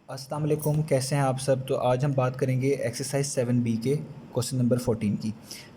अस्सलाम वालेकुम, कैसे हैं आप सब। तो आज हम बात करेंगे एक्सरसाइज 7B के क्वेश्चन नंबर 14 की।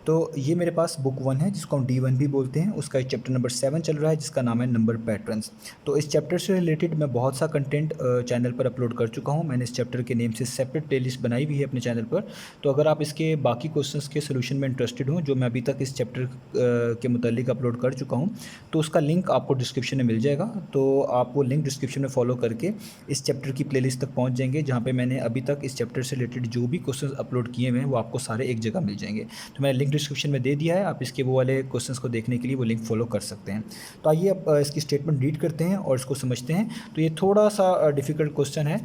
तो ये मेरे पास बुक 1 है जिसको हम D1 भी बोलते हैं। उसका चैप्टर नंबर 7 चल रहा है जिसका नाम है नंबर पैटर्न्स। तो इस चैप्टर से रिलेटेड मैं बहुत सा कंटेंट चैनल पर अपलोड कर चुका हूँ। मैंने इस चैप्टर के नेम से सेपरेट प्लेलिस्ट बनाई हुई है अपने चैनल पर। तो अगर आप इसके बाकी क्वेश्चंस के सोल्यूशन में इंटरेस्टेड हो जो मैं अभी तक इस चैप्टर के मुतालिक अपलोड कर चुका हूँ, तो उसका लिंक आपको डिस्क्रिप्शन में मिल जाएगा। तो आप वो लिंक डिस्क्रिप्शन में फॉलो करके इस चैप्टर की प्लेलिस्ट तक पहुंच जाएंगे, जहां पे मैंने अभी तक इस चैप्टर से रिलेटेड जो भी क्वेश्चंस अपलोड किए हुए हैं वो आपको सारे एक जगह मिल जाएंगे। तो मैंने लिंक डिस्क्रिप्शन में दे दिया है, आप इसके वो वाले क्वेश्चंस को देखने के लिए वो लिंक फॉलो कर सकते हैं। तो आइए अब इसकी स्टेटमेंट रीड करते हैं और इसको समझते हैं। तो ये थोड़ा सा डिफ़िकल्ट क्वेश्चन है,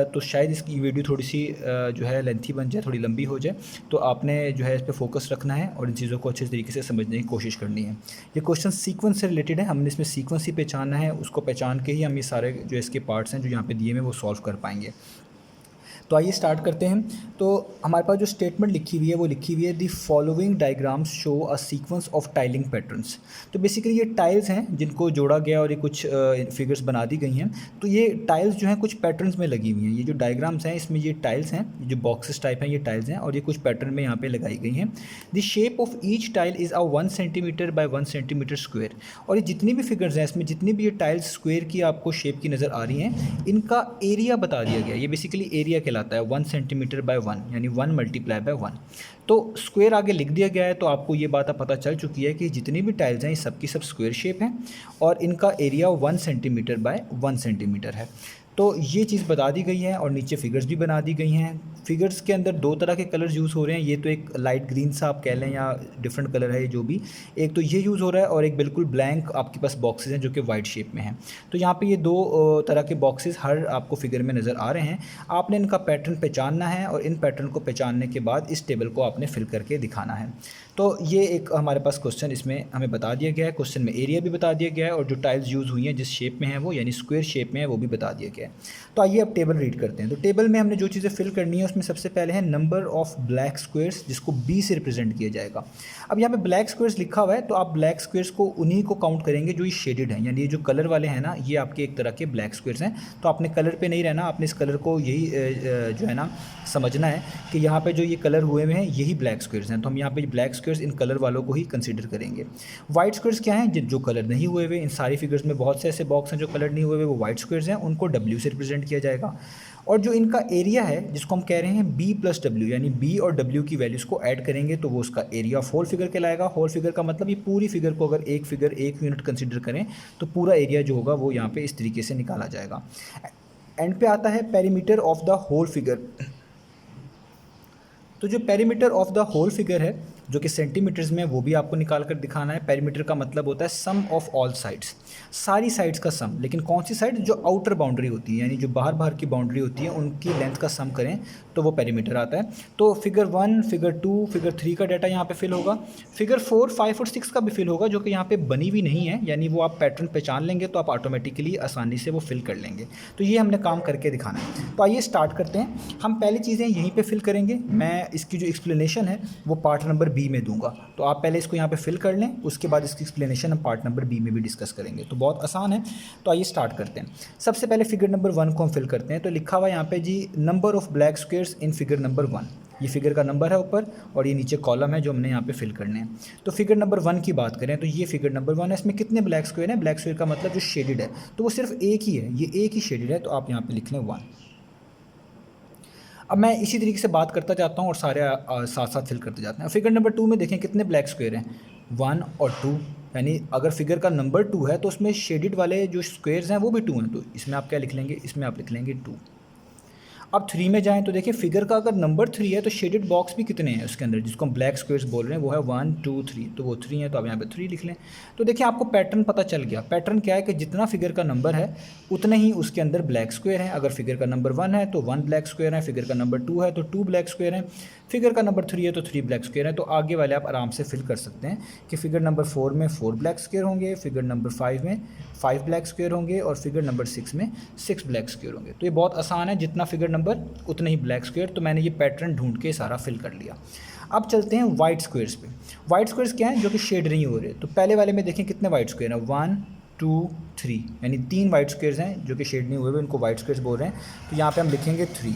तो शायद इसकी वीडियो थोड़ी सी जो है लेंथी बन जाए, थोड़ी लंबी हो जाए। तो आपने जो है इस पर फोकस रखना है और इन चीज़ों को अच्छे तरीके से समझने की कोशिश करनी है। ये क्वेश्चन सीक्वेंस से रिलेटेड है, हमने इसमें सीक्वेंस ही पहचानना है। उसको पहचान के ही हम ये सारे जो इसके पार्ट्स हैं जो यहाँ पे दिए हुए हैं वो सॉल्व कर पाएंगे। तो आइए स्टार्ट करते हैं। तो हमारे पास जो स्टेटमेंट लिखी हुई है वो लिखी हुई है the following diagrams show a sequence of tiling patterns. तो बेसिकली ये टाइल्स हैं जिनको जोड़ा गया और ये कुछ फिगर्स बना दी गई हैं। तो ये टाइल्स जो हैं कुछ पैटर्न्स में लगी हुई हैं। ये जो डायग्राम्स हैं इसमें ये टाइल्स हैं, ये जो बॉक्सेस टाइप हैं ये टाइल्स हैं और ये कुछ पैटर्न में यहाँ पे लगाई गई हैं। The shape of each tile is a 1 centimetre bye 1 centimetre square. और ये जितनी भी फिगर्स हैं इसमें जितनी भी ये टाइल्स स्क्वायर की आपको शेप की नज़र आ रही हैं, इनका एरिया बता दिया गया। ये बेसिकली एरिया कहलाता है 1 सेंटीमीटर बाय 1, यानी 1 मल्टीप्लाई बाय 1। तो स्क्वायर आगे लिख दिया गया है, तो आपको ये बात अब पता चल चुकी है कि जितनी भी टाइल्स हैं ये सब की सब स्क्वायर शेप हैं और इनका एरिया 1 सेंटीमीटर बाय 1 सेंटीमीटर है। तो ये चीज़ बता दी गई है और नीचे फिगर्स भी बना दी गई हैं। फिगर्स के अंदर दो तरह के कलर्स यूज़ हो रहे हैं। ये तो एक लाइट ग्रीन सा आप कह लें या डिफरेंट कलर है ये जो भी, एक तो ये यूज़ हो रहा है और एक बिल्कुल ब्लैंक आपके पास बॉक्सेस हैं जो कि वाइट शेप में हैं। तो यहाँ पे ये दो तरह के बॉक्सेस हर आपको फिगर में नज़र आ रहे हैं। आपने इनका पैटर्न पहचानना है और इन पैटर्न को पहचानने के बाद इस टेबल को आपने फिल करके दिखाना है। तो ये एक हमारे पास क्वेश्चन इसमें हमें बता दिया गया है। क्वेश्चन में एरिया भी बता दिया गया है और जो टाइल्स यूज़ हुई हैं जिस शेप में है वो यानी स्क्वायर शेप में है वो भी बता दिया गया है। तो आइए अब टेबल रीड करते हैं। तो टेबल में हमने जो चीज़ें फिल करनी है उसमें सबसे पहले है नंबर ऑफ़ ब्लैक स्क्वायर्स, जिसको बी से रिप्रेजेंट किया जाएगा। अब यहाँ पे ब्लैक स्क्वायर्स लिखा हुआ है तो आप ब्लैक स्क्वायर्स को उन्हीं को काउंट करेंगे जो ये शेडेड हैं, यानी ये जो कलर वाले हैं ना ये आपके एक तरह के ब्लैक स्क्वायर्स हैं। तो आपने कलर पे नहीं रहना, आपने इस कलर को यही जो है ना समझना है कि यहाँ पे जो ये कलर हुए हुए हैं यही ब्लैक स्क्वायर्स हैं। तो हम यहाँ पे ब्लैक स्क्वायर्स इन कलर वालों को ही कंसीडर करेंगे। वाइट स्क्वायर्स क्या हैं? जो कलर नहीं हुए हुए, इन सारी फिगर्स में बहुत से ऐसे बॉक्स हैं जो कलर नहीं हुए हुए, वो वाइट स्क्वायर्स हैं, उनको डब्ल्यू से रिप्रेजेंट किया जाएगा। और जो इनका एरिया है जिसको हम कह रहे हैं बी प्लस डब्ल्यू, यानी बी और डब्ल्यू की वैल्यूज़ को ऐड करेंगे तो वो उसका एरिया ऑफ होल फिगर कहलाएगा। होल फिगर का मतलब ये पूरी फिगर को अगर एक फिगर एक यूनिट कंसीडर करें तो पूरा एरिया जो होगा वो यहाँ पे इस तरीके से निकाला जाएगा। एंड पे आता है perimeter of the whole figure. तो जो perimeter of the whole figure है जो कि सेंटीमीटर्स में, वो भी आपको निकाल कर दिखाना है। पेरीमीटर का मतलब होता है सम ऑफ ऑल साइड्स, सारी साइड्स का सम। लेकिन कौन सी साइड? जो आउटर बाउंड्री होती है, यानी जो बाहर बाहर की बाउंड्री होती है उनकी लेंथ का सम करें तो वो पेरीमीटर आता है। तो फिगर 1, फिगर 2, फिगर 3 का डाटा यहाँ पे फिल होगा। फिगर 4, 5 और 6 का भी फिल होगा जो कि यहाँ पे बनी हुई नहीं है, यानी वो आप पैटर्न पहचान लेंगे तो आप ऑटोमेटिकली आसानी से वो फिल कर लेंगे। तो ये हमने काम करके दिखाना है। तो आइए स्टार्ट करते हैं। हम पहली चीज़ें यहीं पे फिल करेंगे। मैं इसकी जो एक्सप्लेनेशन है वो पार्ट नंबर बी में दूंगा, तो आप पहले इसको यहाँ पे फिल कर लें, उसके बाद इसकी एक्सप्लेनेशन हम पार्ट नंबर बी में भी डिस्कस करेंगे। तो बहुत आसान है। तो आइए स्टार्ट करते हैं। सबसे पहले फिगर नंबर 1 को हम फिल करते हैं। तो लिखा हुआ यहाँ पे जी number of black squares in figure number 1। ये फिगर का नंबर है ऊपर और ये नीचे कॉलम है जो हमने यहाँ पे फिल करने हैं। तो फिगर नंबर 1 की बात करें तो ये फिगर नंबर 1 है। इसमें कितने ब्लैक स्क्वायर हैं? ब्लैक स्क्वायर का मतलब जो शेडेड है तो वो सिर्फ एक ही है, ये एक ही शेडेड है, तो आप यहाँ पे लिख लें 1। अब मैं इसी तरीके से बात करता जाता हूँ और सारे साथ साथ फिल करते जाते हैं। फिगर नंबर 2 में देखें कितने ब्लैक स्क्वायर हैं? 1 और 2, यानी अगर फिगर का नंबर 2 है तो उसमें शेडेड वाले जो स्क्वायर्स हैं वो भी 2 हैं, तो इसमें आप क्या लिख लेंगे? इसमें आप लिख लेंगे 2। अब 3 में जाएँ तो देखिए फिगर का अगर नंबर 3 है तो शेडेड बॉक्स भी कितने हैं उसके अंदर, जिसको हम ब्लैक स्क्वायर्स बोल रहे हैं, वो है 1 2 3, तो वो 3 है, तो आप यहाँ पे 3 लिख लें। तो देखिए आपको पैटर्न पता चल गया। पैटर्न क्या है कि जितना फिगर का नंबर है उतने ही उसके अंदर ब्लैक स्क्वायर हैं। अगर फिगर का नंबर 1 है तो 1 ब्लैक स्क्वायर है, फिगर का नंबर 2 है तो 2 ब्लैक स्क्वायर हैं, फिगर का नंबर 3 है तो 3 ब्लैक स्क्वायर हैं। तो आगे वाले आप आराम से फिल कर सकते हैं कि फिगर नंबर 4 में 4 ब्लैक स्क्वायर होंगे, फिगर नंबर 5 में 5 ब्लैक स्क्वायर होंगे और फिगर नंबर 6 में 6 ब्लैक स्क्वायर होंगे। तो ये बहुत आसान है, जितना फिगर नंबर उतने ही ब्लैक स्क्वायर। तो मैंने ये पैटर्न ढूंढ के सारा फिल कर लिया। अब चलते हैं वाइट स्क्वायर्स पे। वाइट स्क्वायर्स क्या हैं? जो कि शेड नहीं हो रहे। तो पहले वाले में देखें कितने वाइट स्क्वायर हैं? 1 2 3, यानी 3 वाइट स्क्वेयर्स हैं जो कि शेड नहीं हुए हुए, उनको वाइट स्क्वेयर्स बोल रहे हैं। तो यहाँ पे हम लिखेंगे 3।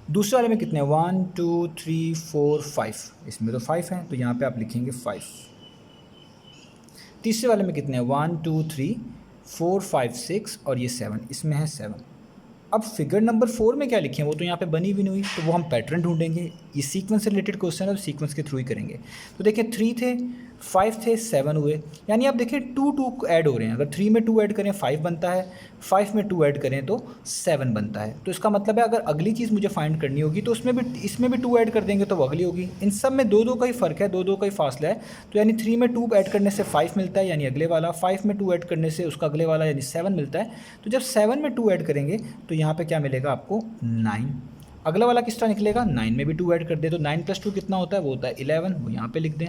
दूसरे वाले में कितने हैं? 1 2 3 4 5, इसमें तो 5 हैं तो यहाँ पे आप लिखेंगे 5। तीसरे वाले में कितने हैं? 1 2 3 4 5 6 और ये 7, इसमें है 7। अब फिगर नंबर 4 में क्या लिखें? वो तो यहाँ पे बनी भी नहीं हुई, तो वो हम पैटर्न ढूंढेंगे। ये सीक्वेंस से रिलेटेड क्वेश्चन है तो सीक्वेंस के थ्रू ही करेंगे। तो देखिए 3 थे, 5 थे, 7 हुए, यानी आप देखिए 2 2 ऐड हो रहे हैं। अगर 3 में 2 ऐड करें 5 बनता है, 5 में 2 ऐड करें तो 7 बनता है। तो इसका मतलब है अगर अगली चीज़ मुझे फाइंड करनी होगी तो इसमें भी 2 ऐड कर देंगे तो वो अगली होगी। इन सब में 2 2 का ही फ़र्क है, 2 2 का ही फासला है। तो यानी 3 में 2 ऐड करने से 5 मिलता है, यानी अगले वाला। 5 में 2 ऐड करने से उसका अगले वाला यानी 7 मिलता है। तो जब 7 में 2 ऐड करेंगे तो यहाँ पे क्या मिलेगा आपको? 9। अगला वाला किस तरह निकलेगा? 9 में भी 2 ऐड कर दे तो 9 + 2 कितना होता है? वो होता है 11, वो यहाँ पे लिख दें।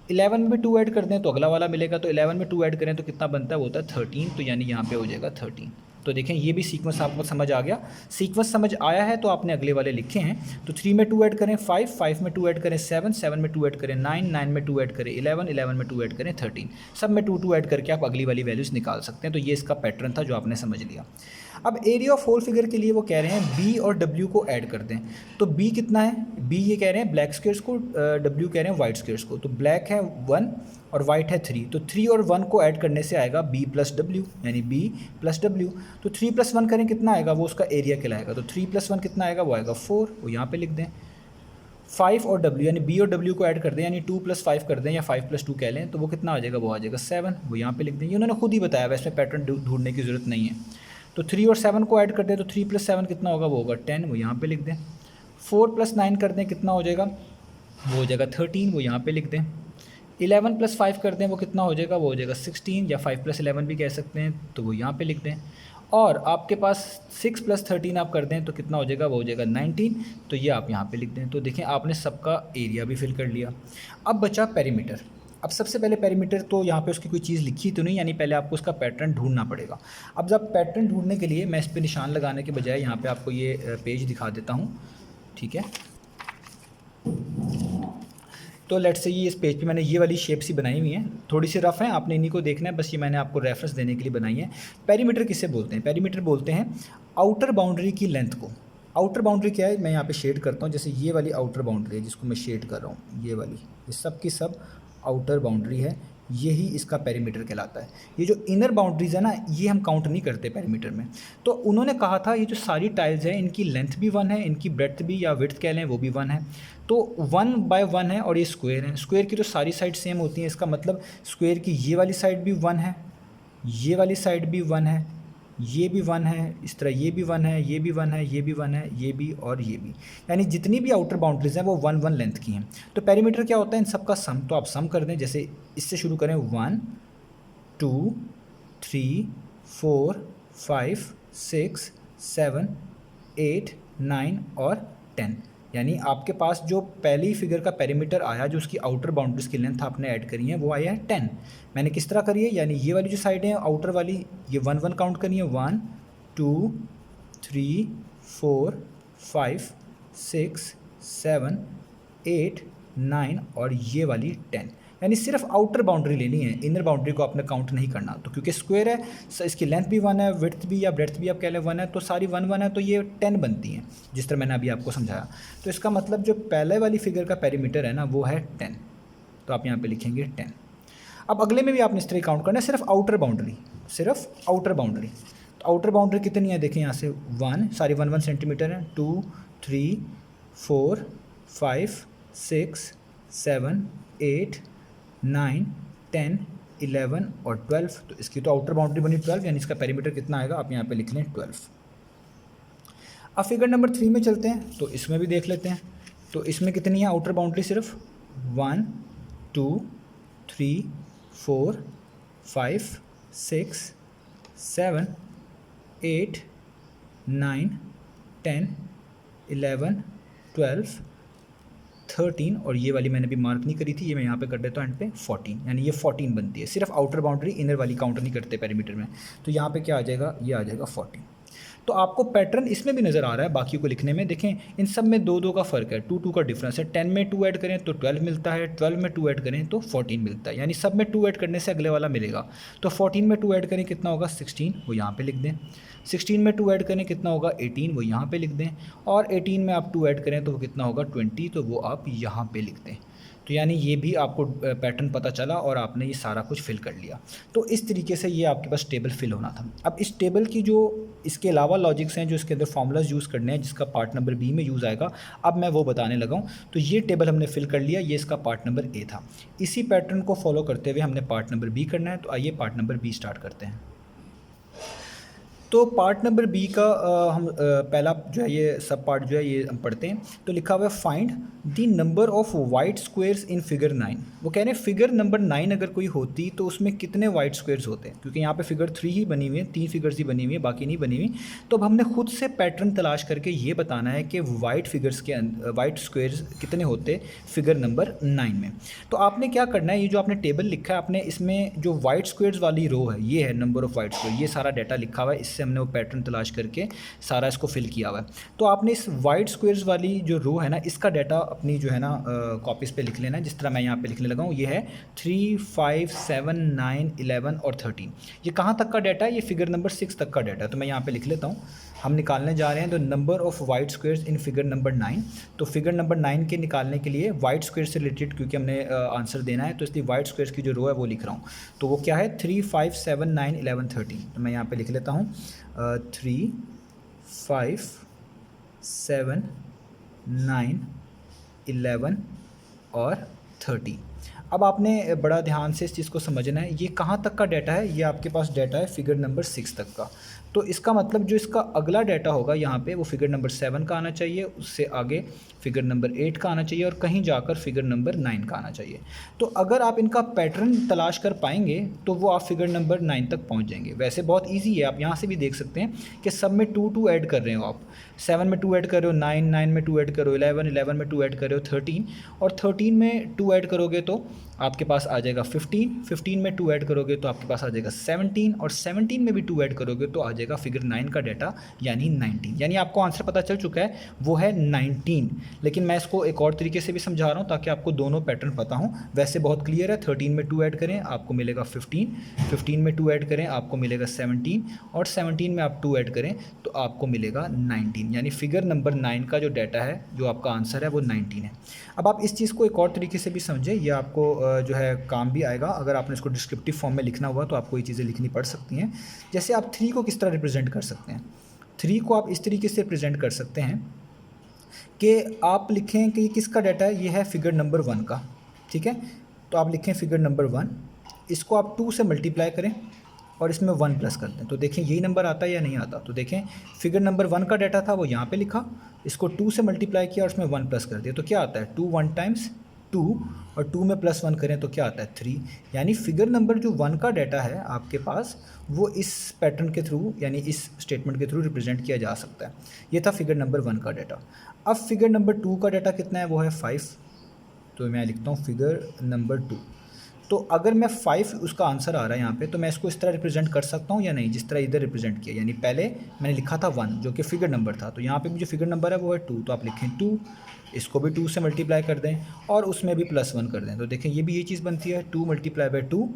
11 में भी 2 ऐड कर दें तो अगला वाला मिलेगा, तो 11 में 2 ऐड करें तो कितना बनता है? वो होता है 13, तो यानी यहाँ पे हो जाएगा 13। तो देखें ये भी सीक्वेंस आपको समझ आ गया। सीक्वेंस समझ आया है तो आपने अगले वाले लिखे हैं। तो 3 में 2 ऐड करें 5, 5 में 2 ऐड करें 7, 7 में 2 ऐड करें 9, 9 में 2 ऐड करें 11, 11 में 2 ऐड करें 13। सब में 2 2 ऐड करके आप अगली वाली वैल्यूज़ निकाल सकते हैं। तो ये इसका पैटर्न था जो आपने समझ लिया। अब एरिया ऑफ होल फिगर के लिए वो कह रहे हैं बी और डब्ल्यू को ऐड कर दें। तो बी कितना है? बी ये कह रहे हैं ब्लैक स्क्वेयर्स को, डब्ल्यू कह रहे हैं वाइट स्क्वेयर्स को। तो ब्लैक है 1 और वाइट है 3, तो 3 और 1 को ऐड करने से आएगा बी प्लस डब्ल्यू, यानी बी प्लस डब्ल्यू। तो 3 + 1 करें कितना आएगा? वो उसका एरिया कहलाएगा। तो 3 + 1 कितना आएगा? वो आएगा 4, वो यहाँ पे लिख दें। 5 और डब्ल्यू, यानी बी और डब्ल्यू को ऐड कर दें, यानी 2 + 5 कर दें या 5 + 2 कह लें, तो वो कितना आ जाएगा? वो आ जाएगा 7, वो यहाँ पे लिख दें। ये उन्होंने खुद ही बताया, वैसे पैटर्न ढूंढने की ज़रूरत नहीं है। तो 3 और 7 को ऐड कर दें तो 3 + 7 कितना होगा? वो होगा 10, वो यहाँ पे लिख दें। 4 + 9 कर दें कितना हो जाएगा? वो हो जाएगा 13, वो यहाँ पे लिख दें। 11 + 5 कर दें वो कितना हो जाएगा? वो हो जाएगा 16, या 5 + 11 भी कह सकते हैं, तो वो यहाँ पे लिख दें। और आपके पास 6 + 13 आप कर दें तो कितना हो जाएगा? वो हो जाएगा 19, तो ये आप यहाँ पे लिख दें। तो देखें आपने सबका एरिया भी फिल कर लिया। अब बचा पेरीमीटर। अब सबसे पहले पेरीमीटर, तो यहाँ पे उसकी कोई चीज़ लिखी तो नहीं, यानी पहले आपको उसका पैटर्न ढूंढना पड़ेगा। अब जब पैटर्न ढूंढने के लिए मैं इस पर निशान लगाने के बजाय यहाँ पे आपको ये पेज दिखा देता हूँ, ठीक है। तो लेट्स से ये इस पेज पे मैंने ये वाली शेप्स ही बनाई हुई हैं, थोड़ी सी रफ़ हैं, आपने इन्हीं को देखना है, बस ये मैंने आपको रेफरेंस देने के लिए बनाई है। पेरीमीटर किसे बोलते हैं? पेरीमीटर बोलते हैं आउटर बाउंड्री की लेंथ को। आउटर बाउंड्री क्या है? मैं यहाँ पे शेड करता हूँ, जैसे ये वाली आउटर बाउंड्री है जिसको मैं शेड कर रहा हूँ, ये वाली, ये सब की सब आउटर बाउंड्री है, यही इसका पेरीमीटर कहलाता है। ये जो इनर बाउंड्रीज़ है ना, ये हम काउंट नहीं करते पेरीमीटर में। तो उन्होंने कहा था ये जो सारी टाइल्स हैं इनकी लेंथ भी 1 है, इनकी ब्रेड्थ भी या विड्थ कह लें वो भी 1 है। तो 1/1 है और ये स्क्वायर है। स्क्वायर की तो सारी साइड सेम होती हैं, इसका मतलब स्क्वायर की ये वाली साइड भी 1 है, ये वाली साइड भी 1 है, ये भी 1 है, इस तरह ये भी 1 है, ये भी 1 है, ये भी 1 है, ये भी और ये भी, यानी जितनी भी आउटर बाउंड्रीज हैं वो 1 लेंथ की हैं। तो पेरीमीटर क्या होता है? इन सब का सम। तो आप सम कर दें, जैसे इससे शुरू करें 1 2 3 4 5 6 7 8 9 और 10, यानी आपके पास जो पहली फिगर का पेरीमीटर आया, जो उसकी आउटर बाउंड्रीज की लेंथ आपने ऐड करी है, वो आया है 10। मैंने किस तरह करी है? यानी ये वाली जो साइड है आउटर वाली, ये 1 काउंट करनी है, 1 2 3 4 5 6 7 8 9 और ये वाली 10, यानी सिर्फ आउटर बाउंड्री लेनी है, इनर बाउंड्री को आपने काउंट नहीं करना। तो क्योंकि स्क्वायर है, इसकी लेंथ भी 1 है, विड्थ भी या ब्रेड्थ भी आप कह लें 1 है, तो सारी 1 है, तो ये 10 बनती हैं, जिस तरह मैंने अभी आपको समझाया। तो इसका मतलब जो पहले वाली फिगर का पेरीमीटर है ना, वो है 10, तो आप यहाँ पे लिखेंगे 10। अब अगले में भी आपने इस तरह काउंट करना है, सिर्फ आउटर बाउंड्री, सिर्फ आउटर बाउंड्री। तो आउटर बाउंड्री कितनी है? देखें यहाँ से 1, सारी 1 सेंटीमीटर है, 2 3 4 5 6 7 8 9 10 11 और 12, तो इसकी तो आउटर बाउंड्री बनी 12, यानी इसका पेरीमीटर कितना आएगा? आप यहाँ पे लिख लें 12। अब फिगर नंबर 3 में चलते हैं, तो इसमें भी देख लेते हैं। तो इसमें कितनी है आउटर बाउंड्री? सिर्फ 1 2 3 4 5 6 7 8 9 10 11 12 13 और ये वाली मैंने भी मार्क नहीं करी थी, ये मैं यहाँ पे कर देता हूँ एंड पे 14, यानी ये 14 बनती है। सिर्फ आउटर बाउंड्री, इनर वाली काउंट नहीं करते पेरीमीटर में। तो यहाँ पे क्या आ जाएगा? ये आ जाएगा 14। तो आपको पैटर्न इसमें भी नज़र आ रहा है बाकी को लिखने में। देखें इन सब में 2 2 का फ़र्क है, 2 2 का डिफरेंस है। 10 में 2 ऐड करें तो 12 मिलता है, 12 में 2 ऐड करें तो 14 मिलता है, यानी सब में 2 ऐड करने से अगले वाला मिलेगा। तो 14 में 2 ऐड करें कितना होगा 16, वो यहाँ पे लिख दें। 16 में 2 ऐड करें कितना होगा 18, वो यहाँ पे लिख दें। और 18 में आप 2 ऐड करें तो वो कितना होगा 20, तो वो आप यहाँ पे लिख दें। तो यानी ये भी आपको पैटर्न पता चला और आपने ये सारा कुछ फिल कर लिया। तो इस तरीके से ये आपके पास टेबल फिल होना था। अब इस टेबल की जो इसके अलावा लॉजिक्स हैं जो इसके अंदर फार्मूलाज यूज़ करने हैं, जिसका पार्ट नंबर बी में यूज़ आएगा, अब मैं वो बताने लगा हूँ। तो ये टेबल हमने फिल कर लिया, ये इसका पार्ट नंबर ए था। इसी पैटर्न को फॉलो करते हुए हमने पार्ट नंबर बी करना है। तो आइए पार्ट नंबर बी स्टार्ट करते हैं। तो पार्ट नंबर बी का हम पहला जो है ये सब पार्ट जो है ये हम पढ़ते हैं। तो लिखा हुआ है find the number of white squares in figure 9। वो कह रहे हैं फिगर नंबर 9 अगर कोई होती तो उसमें कितने वाइट स्क्वायर्स होते हैं, क्योंकि यहाँ पे फिगर 3 ही बनी हुई है, 3 फिगर्स ही बनी हुई है, बाकी नहीं बनी हुई। तो अब हमने खुद से पैटर्न तलाश करके ये बताना है कि वाइट फिगर्स के वाइट स्क्वायर्स कितने होते फिगर नंबर 9 में। तो आपने क्या करना है, ये जो आपने टेबल लिखा है आपने इसमें जो वाइट स्क्वायर्स वाली रो है ये है नंबर ऑफ वाइट स्क्वायर, ये सारा डाटा लिखा हुआ है, इससे हमने वो पैटर्न तलाश करके सारा इसको फिल किया हुआ है। तो आपने इस वाइट स्क्वायर्स वाली जो रो है ना इसका डाटा अपनी जो है ना कॉपीज़ पे लिख लेना है, जिस तरह मैं यहाँ पे लिखने लगा हूँ। ये है 3, 5, 7, 9, 11 और 13। ये कहाँ तक का डाटा है, ये फिगर नंबर 6 तक का डाटा है। तो मैं यहाँ पे लिख लेता हूँ। हम निकालने जा रहे हैं the number of white squares in figure number 9। तो फिगर नंबर 9 के निकालने के लिए वाइट स्क्वायर से रिलेटेड क्योंकि हमने आंसर देना है, तो इसलिए वाइट स्क्वायर्स की जो रो है वो लिख रहा हूँ। तो वो क्या है 3, 5, 7, 9, 11, 13। तो मैं यहाँ पे लिख लेता हूँ 3, 5, 7, 9, 11 और 30। अब आपने बड़ा ध्यान से इस चीज़ को समझना है, ये कहाँ तक का डाटा है, ये आपके पास डाटा है फिगर नंबर 6 तक का। तो इसका मतलब जो इसका अगला डाटा होगा यहाँ पे वो फिगर नंबर 7 का आना चाहिए, उससे आगे फिगर नंबर 8 का आना चाहिए और कहीं जाकर फिगर नंबर 9 का आना चाहिए। तो अगर आप इनका पैटर्न तलाश कर पाएंगे तो वो आप फिगर नंबर 9 तक पहुँच जाएंगे। वैसे बहुत ईजी है, आप यहाँ से भी देख सकते हैं कि सब में 2 2 ऐड कर रहे हो आप। 7 में 2 ऐड कर रहे हो 9, 9 में 2 ऐड करो 11, 11 में 2 ऐड कर रहे हो 13 और 13 में 2 ऐड करोगे तो आपके पास आ जाएगा 15, 15 में 2 ऐड करोगे तो आपके पास आ जाएगा 17 और 17 में भी 2 ऐड करोगे तो आ जाएगा फिगर 9 का डाटा यानी 19। यानी आपको आंसर पता चल चुका है वो है 19। लेकिन मैं इसको एक और तरीके से भी समझा रहा हूँ ताकि आपको दोनों पैटर्न पता हों। वैसे बहुत क्लियर है, 13 में 2 ऐड करें आपको मिलेगा 15, 15 में 2 ऐड करें आपको मिलेगा 17 और 17 में आप 2 ऐड करें तो आपको मिलेगा 19। यानी फिगर नंबर 9 का जो डाटा है जो आपका आंसर है वो 19 है। अब आप इस चीज़ को एक और तरीके से भी समझें, ये आपको जो है काम भी आएगा। अगर आपने इसको डिस्क्रिप्टिव फॉर्म में लिखना हुआ तो आपको ये चीज़ें लिखनी पड़ सकती हैं। जैसे आप 3 को किस तरह रिप्रेजेंट कर सकते हैं, 3 को आप इस तरीके से रिप्रेजेंट कर सकते हैं कि आप लिखें कि किसका डाटा है, ये है फिगर नंबर 1 का, ठीक है। तो आप लिखें फिगर नंबर 1, इसको आप 2 से मल्टीप्लाई करें और इसमें 1 प्लस कर दें तो देखें यही नंबर आता है या नहीं आता। तो देखें फिगर नंबर 1 का डाटा था वो यहाँ पे लिखा, इसको 2 से मल्टीप्लाई किया और उसमें 1 प्लस कर दिया तो क्या आता है 2 1 टाइम्स 2 और 2 में प्लस 1 करें तो क्या आता है 3। यानी फिगर नंबर जो 1 का डाटा है आपके पास वो इस पैटर्न के थ्रू यानी इस स्टेटमेंट के थ्रू रिप्रेजेंट किया जा सकता है। ये था फिगर नंबर 1 का डाटा। अब फिगर नंबर 2 का डाटा कितना है, वो है 5। तो मैं लिखता हूँ फिगर नंबर 2। तो अगर मैं 5 उसका आंसर आ रहा है यहाँ पे तो मैं इसको इस तरह रिप्रेजेंट कर सकता हूँ या नहीं, जिस तरह इधर रिप्रेजेंट किया। यानी पहले मैंने लिखा था 1 जो कि फिगर नंबर था, तो यहाँ पे भी जो फिगर नंबर है वो है 2। तो आप लिखें 2, इसको भी 2 से मल्टीप्लाई कर दें और उसमें भी प्लस 1 कर दें तो देखें ये भी ये चीज़ बनती है 2 मल्टीप्लाई बाई 2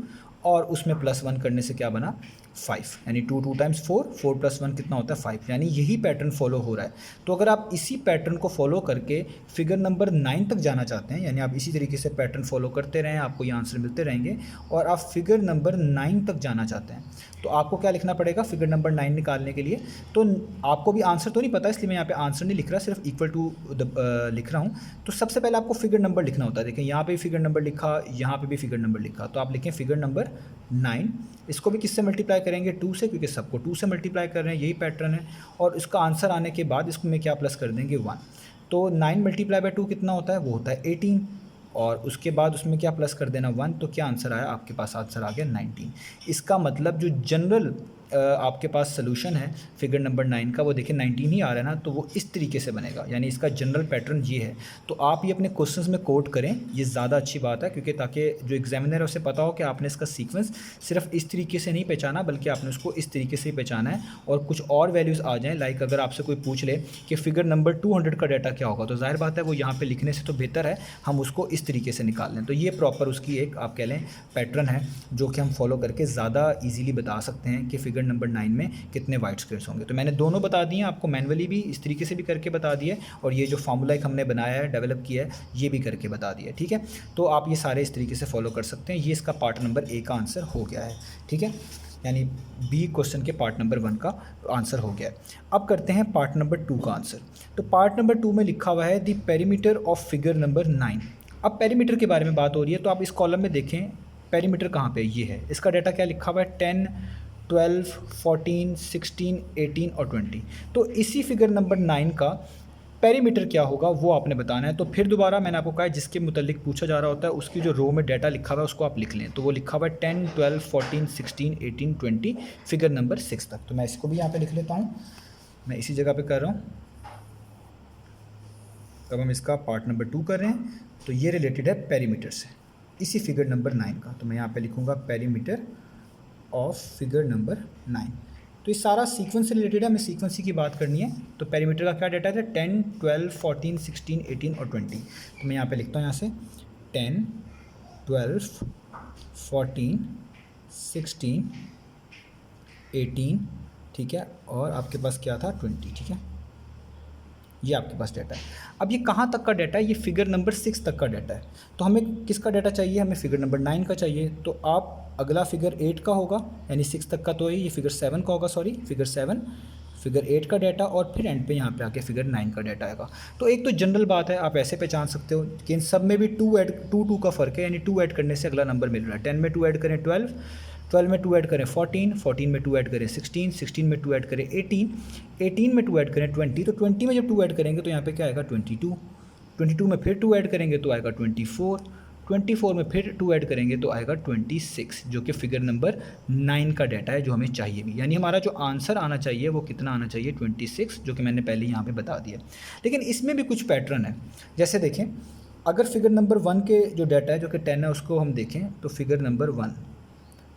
और उसमें प्लस 1 करने से क्या बना 5। यानी 2 2 टाइम्स 4, 4 प्लस 1 कितना होता है 5। यानी यही पैटर्न फॉलो हो रहा है। तो अगर आप इसी पैटर्न को फॉलो करके फिगर नंबर 9 तक जाना चाहते हैं, यानी आप इसी तरीके से पैटर्न फॉलो करते रहें आपको ये आंसर मिलते रहेंगे और आप फिगर नंबर 9 तक जाना चाहते हैं तो आपको क्या लिखना पड़ेगा फिगर नंबर 9 निकालने के लिए। तो आपको भी आंसर तो नहीं पता इसलिए मैं यहाँ पे आंसर नहीं लिख रहा, सिर्फ इक्वल टू लिख रहा हूँ। तो सबसे पहले आपको फिगर नंबर लिखना होता है। देखें यहाँ पे भी फिगर नंबर लिखा, यहाँ पे भी फिगर नंबर लिखा, तो आप लिखें फिगर नंबर 9। इसको भी किससे मल्टीप्लाई करेंगे 2 से, क्योंकि सबको 2 से मल्टीप्लाई कर रहे हैं, यही पैटर्न है। और इसका आंसर आने के बाद इसको में क्या प्लस कर देंगे 1। तो 9 मल्टीप्लाई बाई 2 कितना होता है, वो होता है 18 और उसके बाद उसमें क्या प्लस कर देना 1। तो क्या आंसर आया आपके पास, आंसर आ गया 19। इसका मतलब जो जनरल आपके पास सोल्यूशन है फिगर नंबर 9 का, वो देखिए 19 ही आ रहा है ना, तो वो इस तरीके से बनेगा, यानी इसका जनरल पैटर्न ये है। तो आप ये अपने क्वेश्चंस में कोट करें, ये ज़्यादा अच्छी बात है, क्योंकि ताकि जो एग्जामिनर है उसे पता हो कि आपने इसका सीक्वेंस सिर्फ इस तरीके से नहीं पहचाना, बल्कि आपने उसको इस तरीके से ही पहचाना है, और कुछ और वैल्यूज़ आ जाएँ। लाइक अगर आपसे कोई पूछ ले कि फिगर नंबर 200 का डाटा क्या होगा, तो जाहिर बात है वो यहाँ पर लिखने से तो बेहतर है हम उसको इस तरीके से निकाल लें। तो ये प्रॉपर उसकी एक आप कह लें पैटर्न है, जो कि हम फॉलो करके ज़्यादा ईजीली बता सकते हैं कि फिगर नंबर 9 में कितने वाइट स्क्वेयर्स होंगे। तो मैंने दोनों बता दिए, आपको मैनुअली भी इस तरीके से भी करके बता दिए, और ये जो फार्मूला एक हमने बनाया है, डेवलप किया है, ये भी करके बता दिया, ठीक है। तो आप ये सारे इस तरीके से फॉलो कर सकते हैं। ये इसका पार्ट नंबर ए का आंसर हो गया है, ठीक है, यानी बी क्वेश्चन के पार्ट नंबर 1 का आंसर हो गया है। अब करते हैं पार्ट नंबर 2 का आंसर। तो पार्ट नंबर 2 में लिखा हुआ है the perimeter of figure number 9। अब पेरीमीटर के बारे में बात हो रही है, तो आप इस कॉलम में देखें पेरीमीटर कहाँ पे, ये है, इसका डाटा क्या लिखा हुआ है 10, 12, 14, 16, 18 और 20। तो इसी फिगर नंबर 9 का पेरीमीटर क्या होगा वो आपने बताना है। तो फिर दोबारा मैंने आपको कहा है जिसके मुतालिक पूछा जा रहा होता है उसकी जो रो में डाटा लिखा हुआ है उसको आप लिख लें। तो वो लिखा हुआ है 10, 12, 14, 16, 18, 20 फिगर नंबर 6 तक। तो मैं इसको भी यहाँ पे लिख लेता हूँ, मैं इसी जगह पे कर रहा हूँ। अब हम इसका पार्ट नंबर 2 कर रहे हैं, तो ये रिलेटेड है पेरीमीटर से, इसी फिगर नंबर 9 का। तो मैं यहाँ पे लिखूँगा पेरीमीटर ऑफ फिगर नंबर 9। तो ये सारा सीक्वेंस से रिलेटेड है, हमें सीक्वेंस की बात करनी है। तो पेरीमीटर का क्या डाटा है 10, 12, 14, 16, 18 और 20। तो मैं यहाँ पे लिखता हूँ यहाँ से 10, 12, 14, 16, 18, ठीक है, और आपके पास क्या था 20, ठीक है, ये आपके पास डाटा है। अब ये कहाँ तक का डाटा है, ये फिगर नंबर 6 तक का डाटा है। तो हमें किसका डाटा चाहिए, हमें फिगर नंबर 9 का चाहिए। तो आप अगला फिगर 8 का होगा, यानी 6 तक का तो है, ये फिगर 7 का होगा, सॉरी फिगर 7, फिगर 8 का डाटा, और फिर एंड पे यहाँ पे आके फिगर 9 का डाटा आएगा। तो एक तो जनरल बात है, आप ऐसे पहचान सकते हो कि इन सब में भी 2 का फ़र्क है, यानी 2 ऐड करने से अगला नंबर मिल रहा है। 10 में 2 ऐड करें 12, 12 में 2 ऐड करें 14, 14 में 2 ऐड करें 16, 16 में 2 ऐड करें 18, 18 में 2 ऐड करें 20। तो 20 में जब 2 ऐड करेंगे तो यहाँ पे क्या आएगा 22, 22 में फिर 2 ऐड करेंगे तो आएगा 24, 24 में फिर 2 ऐड करेंगे तो आएगा 26, जो कि फिगर नंबर 9 का डाटा है जो हमें चाहिए भी। यानी हमारा जो आंसर आना चाहिए वो कितना आना चाहिए 26, जो कि मैंने पहले यहाँ पे बता दिया। लेकिन इसमें भी कुछ पैटर्न है, जैसे देखें अगर फिगर नंबर 1 के जो डाटा है जो कि 10 है उसको हम देखें, तो फिगर नंबर 1,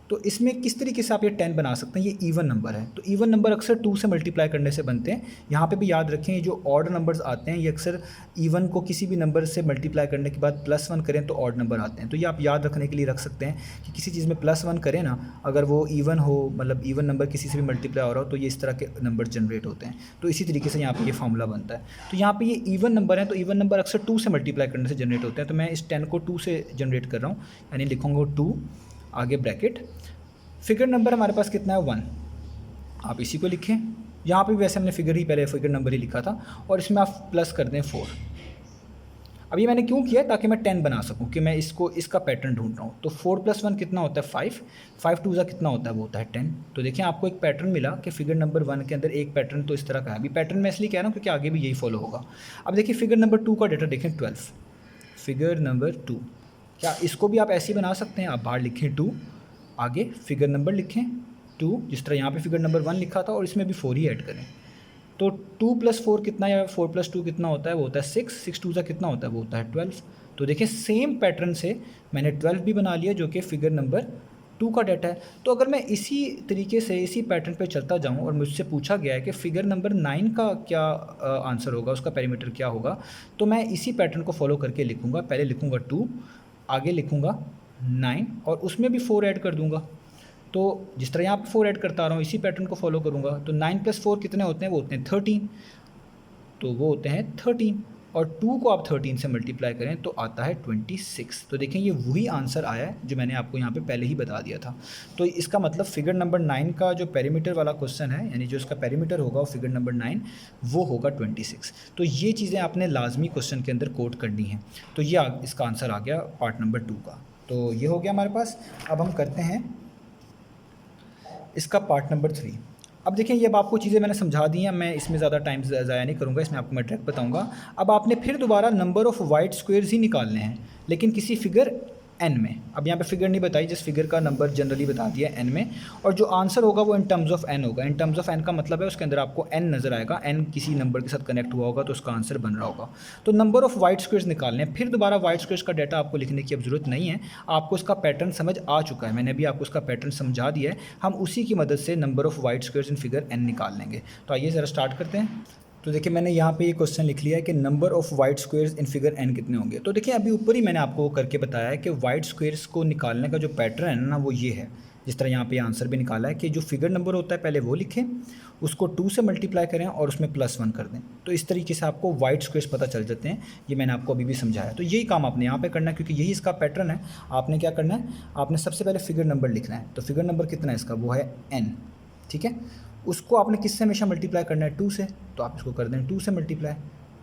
तो इसमें किस तरीके से आप ये 10 बना सकते हैं, ये ईवन नंबर है। तो ईवन नंबर अक्सर 2 से मल्टीप्लाई करने से बनते हैं। यहाँ पे भी याद रखें, ये जो ऑड नंबर्स आते हैं ये अक्सर ईवन को किसी भी नंबर से मल्टीप्लाई करने के बाद +1 करें तो ऑड नंबर आते हैं। तो ये आप याद रखने के लिए रख सकते हैं कि किसी चीज़ में +1 करें ना, अगर वो ईवन हो, मतलब ईवन नंबर किसी से भी मल्टीप्लाई हो रहा हो, तो ये इस तरह के नंबर जनरेट होते हैं। तो इसी तरीके से यहाँ पर ये फार्मूला बनता है। तो यहाँ पर ये ईवन नंबर है, तो ईवन नंबर अक्सर 2 से मल्टीप्लाई करने से जनरेट होते हैं। तो मैं इस 10 को 2 से जनरेट कर रहा हूँ, यानी लिखूँगा 2 आगे ब्रैकेट, फिगर नंबर हमारे पास कितना है 1, आप इसी को लिखें। यहाँ पे भी वैसे हमने फिगर ही पहले फिगर नंबर ही लिखा था, और इसमें आप प्लस कर दें 4। अब ये मैंने क्यों किया, ताकि मैं 10 बना सकूँ, कि मैं इसका पैटर्न ढूंढ रहा हूँ। तो 4 + 1 कितना होता है 5, 5 2 कितना होता है, वो होता है 10। तो देखिए आपको एक पैटर्न मिला कि फिगर नंबर 1 के अंदर एक पैटर्न तो इस तरह का है। अभी पैटर्न मैं इसलिए कह रहा हूँ क्योंकि आगे भी यही फॉलो होगा। अब देखिए फिगर नंबर 2 का डाटा देखें 12, फिगर नंबर 2, क्या इसको भी आप ऐसे ही बना सकते हैं, आप बाहर लिखें 2, आगे फिगर नंबर लिखें 2, जिस तरह यहाँ पे फिगर नंबर 1 लिखा था, और इसमें भी 4 ही ऐड करें। तो 2 + 4 कितना, या 4 + 2 कितना होता है, वो होता है 6, 6 2 कितना होता है, वो होता है 12। तो देखिए सेम पैटर्न से मैंने 12 भी बना लिया, जो कि फिगर नंबर 2 का डाटा है। तो अगर मैं इसी तरीके से इसी पैटर्न पे चलता जाऊँ और मुझसे पूछा गया है कि फिगर नंबर 9 का क्या आंसर होगा, उसका पेरीमीटर क्या होगा, तो मैं इसी पैटर्न को फॉलो करके लिखूँगा। पहले लिखूँगा 2, आगे लिखूँगा 9, और उसमें भी 4 ऐड कर दूँगा। तो जिस तरह यहाँ पे 4 ऐड करता आ रहा हूँ, इसी पैटर्न को फॉलो करूँगा। तो 9 + 4 कितने होते हैं, वो होते हैं 13, तो वो होते हैं 13, और 2 को आप 13 से मल्टीप्लाई करें तो आता है 26। तो देखें ये वही आंसर आया है जो मैंने आपको यहाँ पे पहले ही बता दिया था। तो इसका मतलब फिगर नंबर 9 का जो पेरीमीटर वाला क्वेश्चन है, यानी जो इसका पेरीमीटर होगा वो फिगर नंबर 9 वो होगा 26। तो ये चीज़ें आपने लाजमी क्वेश्चन के अंदर कोट करनी है। तो ये इसका आंसर आ गया पार्ट नंबर 2 का। तो ये हो गया हमारे पास। अब हम करते हैं इसका पार्ट नंबर 3। अब देखें ये अब आपको चीज़ें मैंने समझा दी हैं, मैं इसमें ज़्यादा टाइम ज़ाया नहीं करूँगा, इसमें आपको मैं डायरेक्ट बताऊँगा। अब आपने फिर दोबारा नंबर ऑफ़ वाइट स्क्वेयर्स ही निकालने हैं, लेकिन किसी फिगर एन में। अब यहाँ पे फिगर नहीं बताई, जिस फिगर का नंबर जनरली बता दिया एन में, और जो आंसर होगा वो इन टर्म्स ऑफ एन होगा। इन टर्म्स ऑफ एन का मतलब है उसके अंदर आपको एन नज़र आएगा, एन किसी नंबर के साथ कनेक्ट हुआ होगा तो उसका आंसर बन रहा होगा। तो नंबर ऑफ वाइट स्क्वेयर्स निकालने हैं। फिर दोबारा वाइट स्क्वेयर्स का डाटा आपको लिखने की अब जरूरत नहीं है, आपको उसका पैटर्न समझ आ चुका है, मैंने अभी आपको उसका पैटर्न समझा दिया है। हम उसी की मदद से number of white squares in figure N निकाल लेंगे। तो आइए ज़रा स्टार्ट करते हैं। तो देखिए मैंने यहाँ पे ये क्वेश्चन लिख लिया है कि number of white squares in figure N कितने होंगे। तो देखिए अभी ऊपर ही मैंने आपको करके बताया है कि वाइट स्क्वेयर्स को निकालने का जो पैटर्न है ना वो ये है, जिस तरह यहाँ पे आंसर भी निकाला है कि जो फिगर नंबर होता है पहले वो लिखें, उसको 2 से मल्टीप्लाई करें और उसमें +1 कर दें। तो इस तरीके से आपको वाइट स्क्वेयर्स पता चल जाते हैं। ये मैंने आपको अभी भी समझाया। तो यही काम आपने यहाँ पे करना है, क्योंकि यही इसका पैटर्न है। आपने क्या करना है, आपने सबसे पहले फिगर नंबर लिखना है। तो फिगर नंबर कितना है इसका, वो है n, ठीक है। उसको आपने किससे हमेशा मल्टीप्लाई करना है, 2 से। तो आप इसको कर दें 2 से मल्टीप्लाई,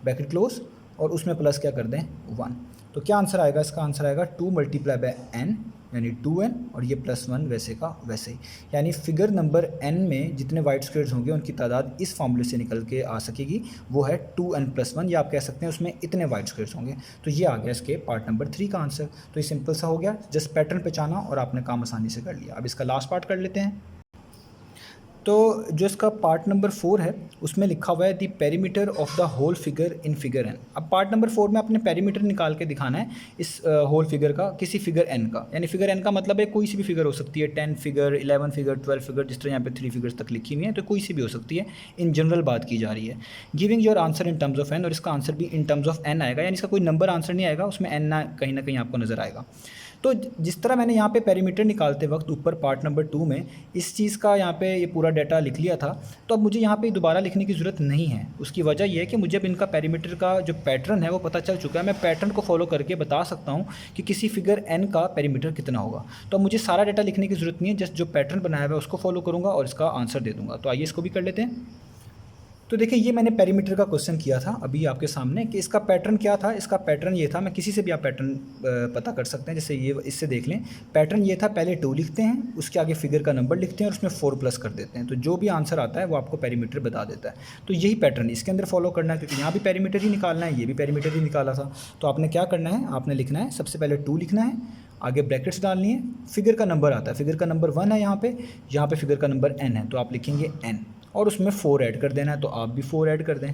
ब्रैकेट क्लोज, और उसमें प्लस क्या कर दें, 1। तो क्या आंसर आएगा, इसका आंसर आएगा 2 मल्टीप्लाई बाय n यानी 2n, और ये +1 वैसे का वैसे ही। यानी फिगर नंबर n में जितने वाइट स्क्वेयर्स होंगे उनकी तादाद इस फॉर्मूले से निकल के आ सकेगी, वो है 2n+1, या आप कह सकते हैं उसमें इतने वाइट स्क्वेयर्स होंगे। तो ये आ गया इसके पार्ट नंबर 3 का आंसर। तो ये सिंपल सा हो गया, जस्ट पैटर्न पहचाना और आपने काम आसानी से कर लिया। अब इसका लास्ट पार्ट कर लेते हैं। तो जो इसका पार्ट नंबर 4 है उसमें लिखा हुआ है the perimeter of the whole figure in figure N. अब पार्ट नंबर 4 में अपने पेरीमीटर निकाल के दिखाना है इस होल फिगर का, किसी फिगर एन का। यानी फिगर एन का मतलब है कोई सी भी फिगर हो सकती है, 10 फिगर, 11 फिगर, 12 फिगर, जिस तरह यहाँ पे 3 फिगर्स तक लिखी हुई है, तो कोई सी भी हो सकती है। इन जनरल बात की जा रही है। Giving your answer in terms of N, और इसका आंसर भी इन टर्म्स ऑफ एन आएगा, यानी इसका कोई नंबर आंसर नहीं आएगा, उसमें एन ना कहीं आपको नज़र आएगा। तो जिस तरह मैंने यहाँ पे पेरीमीटर निकालते वक्त ऊपर पार्ट नंबर 2 में इस चीज़ का यहाँ पे ये पूरा डाटा लिख लिया था, तो अब मुझे यहाँ पे दोबारा लिखने की ज़रूरत नहीं है। उसकी वजह ये है कि मुझे अब इनका पेरीमीटर का जो पैटर्न है वो पता चल चुका है। मैं पैटर्न को फॉलो करके बता सकता हूँ कि किसी फिगर एन का पेरीमीटर कितना होगा। तो अब मुझे सारा डाटा लिखने की ज़रूरत नहीं है, जस्ट जो पैटर्न बनाया हुआ है उसको फॉलो करूँगा और इसका आंसर दे दूँगा। तो आइए इसको भी कर लेते हैं। तो देखिए ये मैंने पेरीमीटर का क्वेश्चन किया था अभी आपके सामने कि इसका पैटर्न क्या था। इसका पैटर्न ये था, मैं किसी से भी आप पैटर्न पता कर सकते हैं, जैसे ये इससे देख लें। पैटर्न ये था, पहले 2 लिखते हैं, उसके आगे फिगर का नंबर लिखते हैं और उसमें 4 प्लस कर देते हैं, तो जो भी आंसर आता है वो आपको पेरीमीटर बता देता है। तो यही पैटर्न इसके अंदर फॉलो करना है, क्योंकि यहाँ भी पेरीमीटर ही निकालना है, ये भी पेरीमीटर ही निकाला था। तो आपने क्या करना है, आपने लिखना है सबसे पहले 2 लिखना है, आगे ब्रैकेट्स डालनी है, फिगर का नंबर आता है, फिगर का नंबर 1 है यहाँ पे फिगर का नंबर n है, तो आप लिखेंगे n, और उसमें 4 ऐड कर देना है, तो आप भी 4 ऐड कर दें।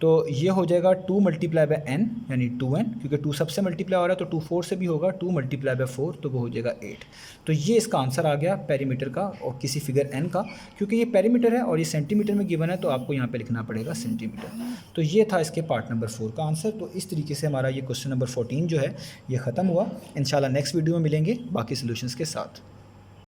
तो ये हो जाएगा 2 मल्टीप्लाई बाय n यानी 2n, क्योंकि 2 सबसे मल्टीप्लाई हो रहा है तो 2 4 से भी होगा, 2 मल्टीप्लाई बाय 4 तो वो हो जाएगा 8। तो ये इसका आंसर आ गया पेरीमीटर का और किसी फिगर n का। क्योंकि ये पेरीमीटर है और ये सेंटीमीटर में गिवन है, तो आपको यहाँ पे लिखना पड़ेगा सेंटीमीटर। तो ये था इसके पार्ट नंबर 4 का आंसर। तो इस तरीके से हमारा ये क्वेश्चन नंबर 14 जो है ये ख़त्म हुआ। इंशाल्लाह नेक्स्ट वीडियो में मिलेंगे बाकी सोल्यूशंस के साथ।